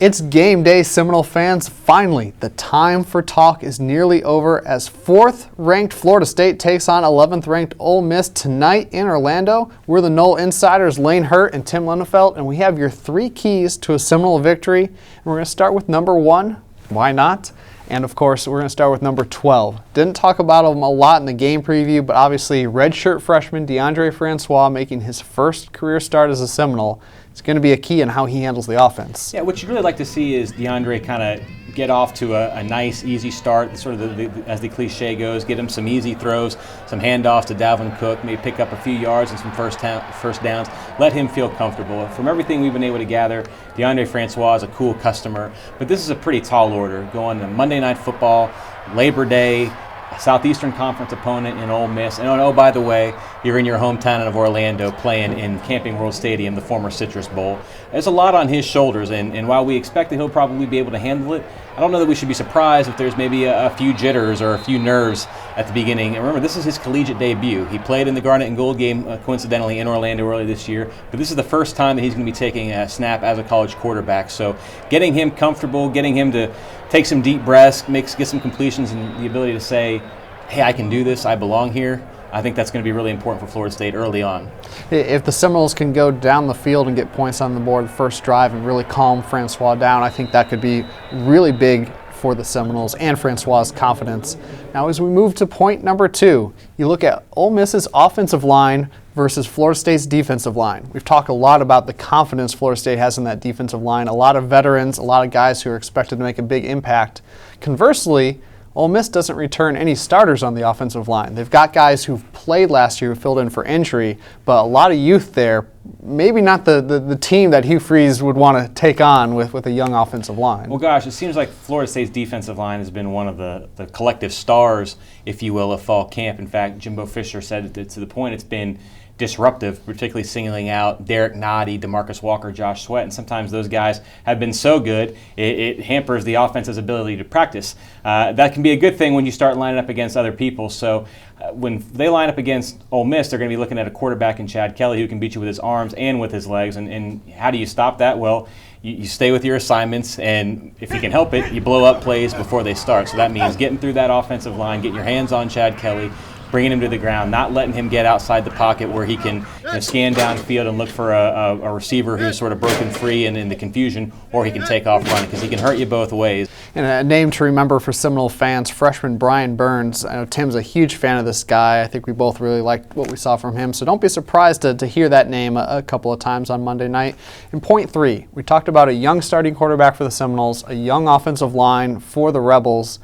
It's game day, Seminole fans. Finally, the time for talk is nearly over as 4th-ranked Florida State takes on 11th-ranked Ole Miss tonight in Orlando. We're the Nole Insiders, Lane Hurt and Tim Linnefelt, and we have your 3 keys to a Seminole victory. And we're going to start with number 1. Why not? And of course, we're going to start with number 12. Didn't talk about him a lot in the game preview, but obviously redshirt freshman DeAndre Francois making his first career start as a Seminole. It's going to be a key in how he handles the offense. Yeah, what you'd really like to see is DeAndre kind of get off to a nice, easy start, sort of as the cliche goes, get him some easy throws, some handoffs to Dalvin Cook, maybe pick up a few yards and some first downs, let him feel comfortable. From everything we've been able to gather, DeAndre Francois is a cool customer, but this is a pretty tall order going to Monday Night Football, Labor Day, Southeastern Conference opponent in Ole Miss. And oh, by the way, you're in your hometown of Orlando playing in Camping World Stadium, the former Citrus Bowl. There's a lot on his shoulders, and while we expect that he'll probably be able to handle it, I don't know that we should be surprised if there's maybe a few jitters or a few nerves at the beginning. And remember, this is his collegiate debut. He played in the Garnet and Gold game, coincidentally, in Orlando early this year, but this is the first time that he's going to be taking a snap as a college quarterback. So getting him comfortable, getting him to take some deep breaths, get some completions, and the ability to say, hey, I can do this, I belong here, I think that's going to be really important for Florida State early on. If the Seminoles can go down the field and get points on the board the first drive and really calm Francois down, I think that could be really big for the Seminoles and Francois' confidence. Now, as we move to point number 2, you look at Ole Miss's offensive line versus Florida State's defensive line. We've talked a lot about the confidence Florida State has in that defensive line. A lot of veterans, a lot of guys who are expected to make a big impact. Conversely, Ole Miss doesn't return any starters on the offensive line. They've got guys who've played last year who filled in for injury, but a lot of youth there. Maybe not the team that Hugh Freeze would want to take on with a young offensive line. Well, gosh, it seems like Florida State's defensive line has been one of the collective stars, if you will, of fall camp. In fact, Jimbo Fisher said that to the point it's been disruptive, particularly singling out Derek Noddy, DeMarcus Walker, Josh Sweat, and sometimes those guys have been so good it hampers the offense's ability to practice. That can be a good thing when you start lining up against other people. So when they line up against Ole Miss, they're going to be looking at a quarterback in Chad Kelly who can beat you with his arms and with his legs. And how do you stop that? Well, you stay with your assignments, and if you can help it, you blow up plays before they start. So that means getting through that offensive line, getting your hands on Chad Kelly, bringing him to the ground, not letting him get outside the pocket where he can scan downfield and look for a receiver who's sort of broken free and in the confusion, or he can take off running because he can hurt you both ways. And a name to remember for Seminole fans, freshman Brian Burns. I know Tim's a huge fan of this guy. I think we both really liked what we saw from him, so don't be surprised to hear that name a couple of times on Monday night. In point 3, we talked about a young starting quarterback for the Seminoles, a young offensive line for the Rebels.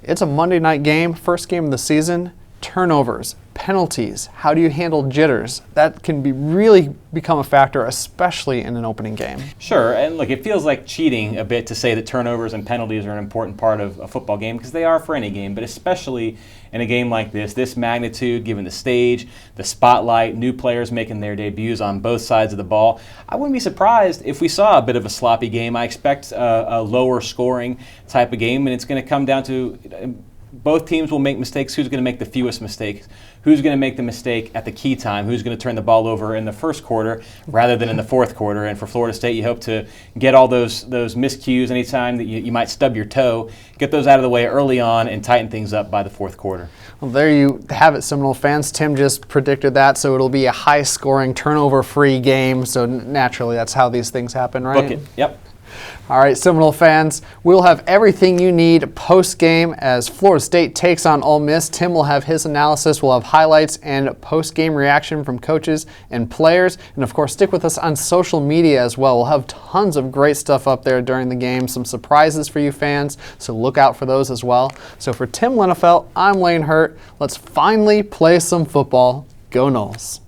It's a Monday night game, first game of the season. Turnovers, penalties, how do you handle jitters? That can really become a factor, especially in an opening game. Sure, and look, it feels like cheating a bit to say that turnovers and penalties are an important part of a football game, because they are for any game, but especially in a game like this magnitude, given the stage, the spotlight, new players making their debuts on both sides of the ball. I wouldn't be surprised if we saw a bit of a sloppy game. I expect a lower scoring type of game, and it's going to come down to both teams will make mistakes. Who's going to make the fewest mistakes? Who's going to make the mistake at the key time? Who's going to turn the ball over in the first quarter rather than in the fourth quarter? And for Florida State, you hope to get all those miscues anytime that you might stub your toe, get those out of the way early on and tighten things up by the fourth quarter. Well, there you have it, Seminole fans. Tim just predicted that, so it'll be a high-scoring, turnover-free game. So naturally, that's how these things happen, right? Book it. Yep. All right, Seminole fans, we'll have everything you need post-game as Florida State takes on Ole Miss. Tim will have his analysis. We'll have highlights and post-game reaction from coaches and players. And, of course, stick with us on social media as well. We'll have tons of great stuff up there during the game, some surprises for you fans, so look out for those as well. So for Tim Linnefelt, I'm Lane Hurt. Let's finally play some football. Go Noles.